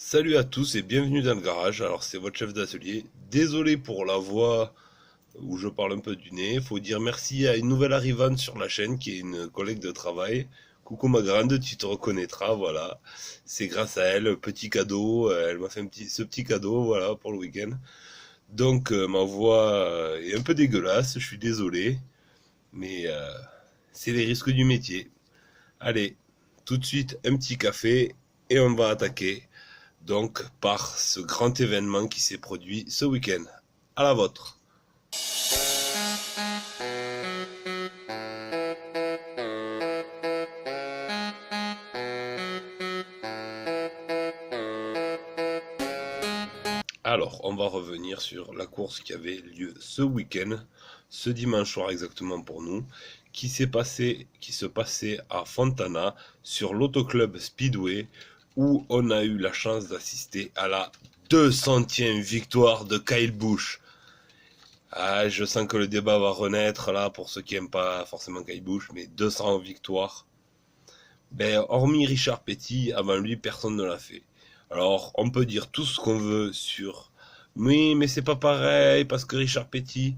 Salut à tous et bienvenue dans le garage. Alors c'est votre chef d'atelier. Désolé pour la voix où je parle un peu du nez. Faut dire merci à une nouvelle arrivante sur la chaîne qui est une collègue de travail. Coucou ma grande, tu te reconnaîtras, voilà. C'est grâce à elle, petit cadeau. Elle m'a fait ce petit cadeau, voilà, pour le week-end. Donc ma voix est un peu dégueulasse, je suis désolé, mais c'est les risques du métier. Allez, tout de suite un petit café et on va attaquer. Donc, par ce grand événement qui s'est produit ce week-end. À la vôtre. Alors, on va revenir sur la course qui avait lieu ce week-end, ce dimanche soir exactement pour nous, qui se passait à Fontana sur l'Autoclub Speedway, où on a eu la chance d'assister à la 200e victoire de Kyle Busch. Ah, je sens que le débat va renaître là pour ceux qui aiment pas forcément Kyle Busch, mais 200 victoires. Ben, hormis Richard Petty, avant lui, personne ne l'a fait. Alors, on peut dire tout ce qu'on veut sur oui, mais c'est pas pareil parce que Richard Petty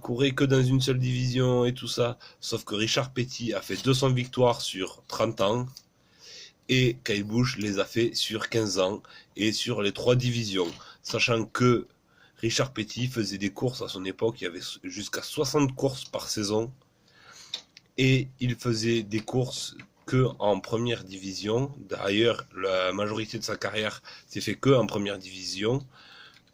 courait que dans une seule division et tout ça. Sauf que Richard Petty a fait 200 victoires sur 30 ans et Kyle Busch les a fait sur 15 ans et sur les 3 divisions. Sachant que Richard Petty faisait des courses à son époque, il y avait jusqu'à 60 courses par saison et il faisait des courses que en première division. D'ailleurs, la majorité de sa carrière s'est fait que en première division,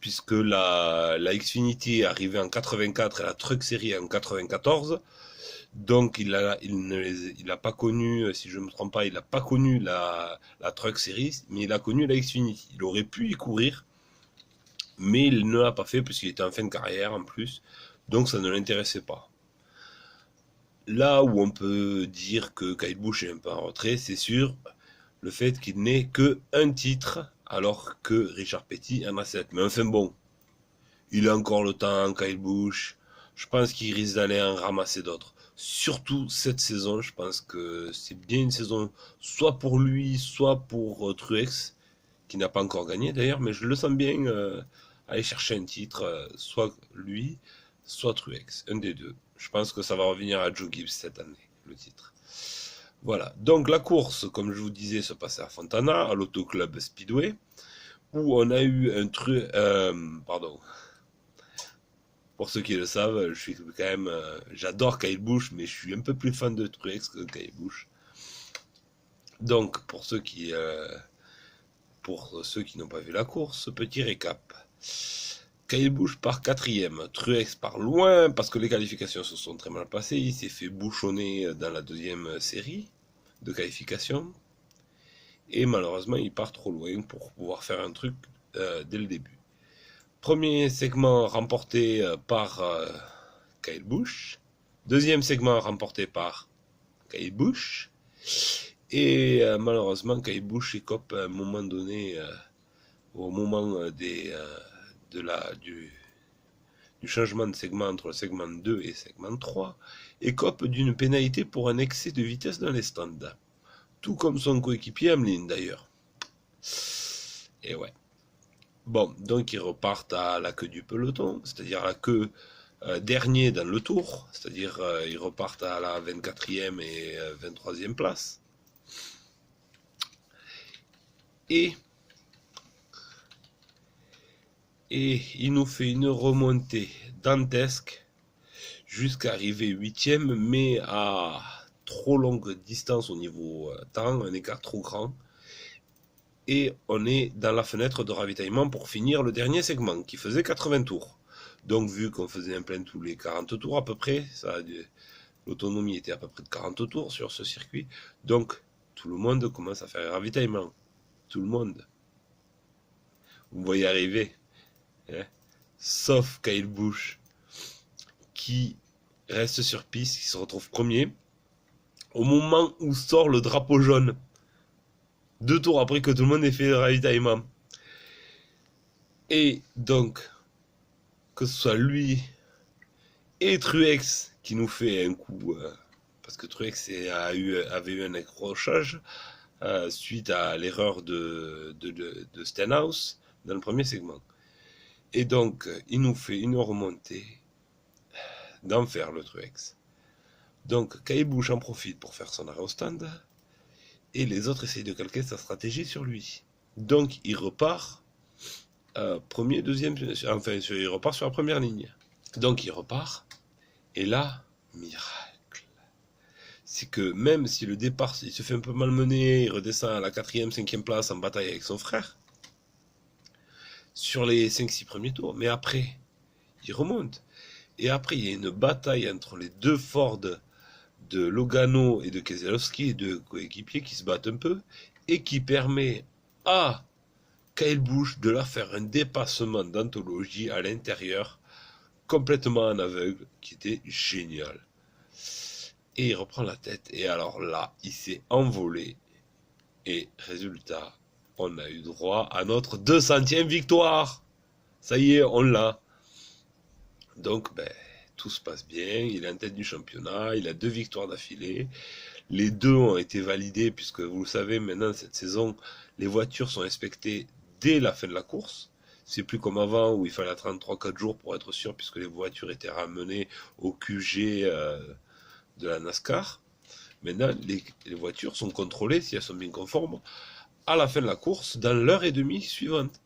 puisque la Xfinity est arrivée en 84 et la Truck Series en 94. Donc il a pas connu, si je ne me trompe pas, il n'a pas connu la Truck Series, mais il a connu la Xfinity. Il aurait pu y courir, mais il ne l'a pas fait puisqu'il était en fin de carrière en plus, donc ça ne l'intéressait pas. Là où on peut dire que Kyle Busch est un peu en retrait, c'est sur le fait qu'il n'ait que un titre, alors que Richard Petty en a 7. Mais enfin bon, il a encore le temps, Kyle Busch. Je pense qu'il risque d'aller en ramasser d'autres. Surtout cette saison, je pense que c'est bien une saison soit pour lui, soit pour Truex, qui n'a pas encore gagné d'ailleurs, mais je le sens bien aller chercher un titre, soit lui, soit Truex, un des deux. Je pense que ça va revenir à Joe Gibbs cette année, le titre. Voilà, donc la course, comme je vous disais, se passait à Fontana, à l'Autoclub Speedway, où on a eu pardon, pour ceux qui le savent, je suis quand même, j'adore Kyle Busch, mais je suis un peu plus fan de Truex que Kyle Busch. Donc, pour ceux qui n'ont pas vu la course, petit récap. Kyle Busch part quatrième, Truex part loin parce que les qualifications se sont très mal passées. Il s'est fait bouchonner dans la deuxième série de qualification. Et malheureusement, il part trop loin pour pouvoir faire un truc dès le début. Premier segment remporté par Kyle Busch. Deuxième segment remporté par Kyle Busch. Et malheureusement, Kyle Busch écope à un moment donné, au moment du changement de segment entre le segment 2 et le segment 3, écope d'une pénalité pour un excès de vitesse dans les stands. Tout comme son coéquipier Hamlin d'ailleurs. Et ouais. Bon, donc ils repartent à la queue du peloton, c'est-à-dire à la queue dernier dans le tour, c'est-à-dire ils repartent à la 24e et 23e place. Et il nous fait une remontée dantesque jusqu'à arriver 8e, mais à trop longue distance au niveau temps, un écart trop grand. Et on est dans la fenêtre de ravitaillement pour finir le dernier segment qui faisait 80 tours. Donc vu qu'on faisait un plein tous les 40 tours à peu près, l'autonomie était à peu près de 40 tours sur ce circuit, donc tout le monde commence à faire un ravitaillement. Tout le monde. Vous voyez arriver. Hein, sauf Kyle Busch qui reste sur piste, qui se retrouve premier au moment où sort le drapeau jaune. 2 tours après que tout le monde ait fait le ravitaillement. Et donc, que ce soit lui et Truex qui nous fait un coup, parce que Truex avait eu un accrochage suite à l'erreur de Stenhouse dans le premier segment. Et donc, il nous fait une remontée d'enfer, le Truex. Donc, Kyle Busch en profite pour faire son arrêt au stand, et les autres essayent de calquer sa stratégie sur lui. Donc, il repart premier, deuxième, enfin, il repart sur la première ligne. Donc, il repart, et là, miracle. C'est que même si le départ, il se fait un peu malmener, il redescend à la 4e, 5e place en bataille avec son frère, sur les 5-6 premiers tours, mais après, il remonte. Et après, il y a une bataille entre les deux Ford de Logano et de Keselowski, deux coéquipiers qui se battent un peu, et qui permet à Kyle Busch de leur faire un dépassement d'anthologie à l'intérieur, complètement en aveugle, qui était génial. Et il reprend la tête, et alors là, il s'est envolé, et résultat, on a eu droit à notre 200e victoire. Ça y est, on l'a. Donc, tout se passe bien, il est en tête du championnat, il a 2 victoires d'affilée. Les 2 ont été validés, puisque vous le savez, maintenant, cette saison, les voitures sont inspectées dès la fin de la course. C'est plus comme avant, où il fallait attendre 3-4 jours pour être sûr, puisque les voitures étaient ramenées au QG de la NASCAR. Maintenant, les voitures sont contrôlées, si elles sont bien conformes, à la fin de la course, dans l'heure et demie suivante.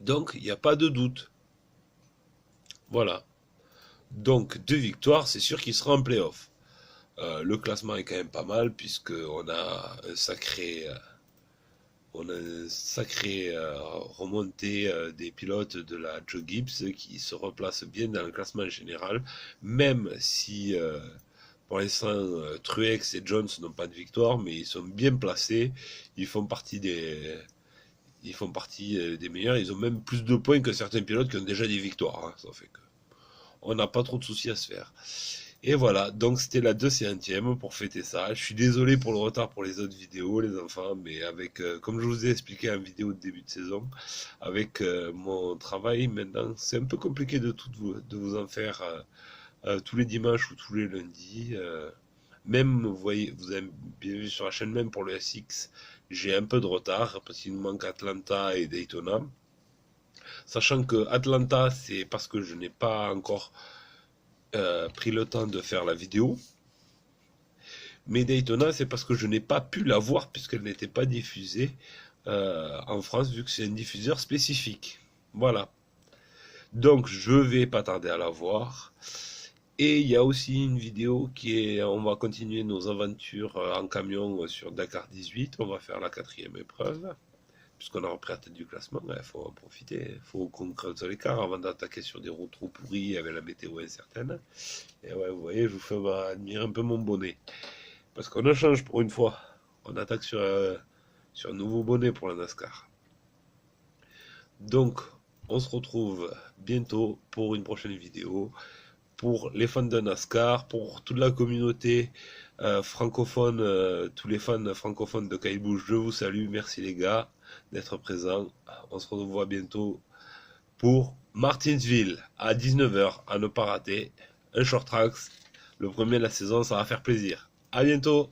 Donc, il n'y a pas de doute. Voilà. Donc, 2 victoires, c'est sûr qu'il sera en play-off. Le classement est quand même pas mal, puisqu'on a un sacré, remontée des pilotes de la Joe Gibbs qui se replacent bien dans le classement général, même si pour l'instant Truex et Jones n'ont pas de victoire, mais ils sont bien placés, ils font partie des meilleurs, ils ont même plus de points que certains pilotes qui ont déjà des victoires, hein. Ça fait que on n'a pas trop de soucis à se faire. Et voilà, donc c'était la 200e pour fêter ça. Je suis désolé pour le retard pour les autres vidéos, les enfants, mais avec, comme je vous ai expliqué en vidéo de début de saison, avec mon travail maintenant, c'est un peu compliqué de vous en faire tous les dimanches ou tous les lundis. Même, vous voyez, vous avez bien vu sur la chaîne, même pour le SX, j'ai un peu de retard parce qu'il nous manque Atlanta et Daytona. Sachant que Atlanta, c'est parce que je n'ai pas encore pris le temps de faire la vidéo. Mais Daytona, c'est parce que je n'ai pas pu la voir puisqu'elle n'était pas diffusée en France, vu que c'est un diffuseur spécifique. Voilà. Donc, je vais pas tarder à la voir. Et il y a aussi une vidéo on va continuer nos aventures en camion sur Dakar 18. On va faire la 4e épreuve. Puisqu'on a repris la tête du classement, il faut en profiter. Il faut qu'on creuse l'écart avant d'attaquer sur des routes trop pourries avec la météo incertaine. Et ouais, vous voyez, je vous fais admirer un peu mon bonnet. Parce qu'on en change pour une fois. On attaque sur un nouveau bonnet pour la NASCAR. Donc, on se retrouve bientôt pour une prochaine vidéo. Pour les fans de NASCAR, pour toute la communauté francophone, tous les fans francophones de Kyle Busch, je vous salue. Merci les gars d'être présents. On se revoit bientôt pour Martinsville à 19h, à ne pas rater. Un short tracks, le premier de la saison, ça va faire plaisir. À bientôt.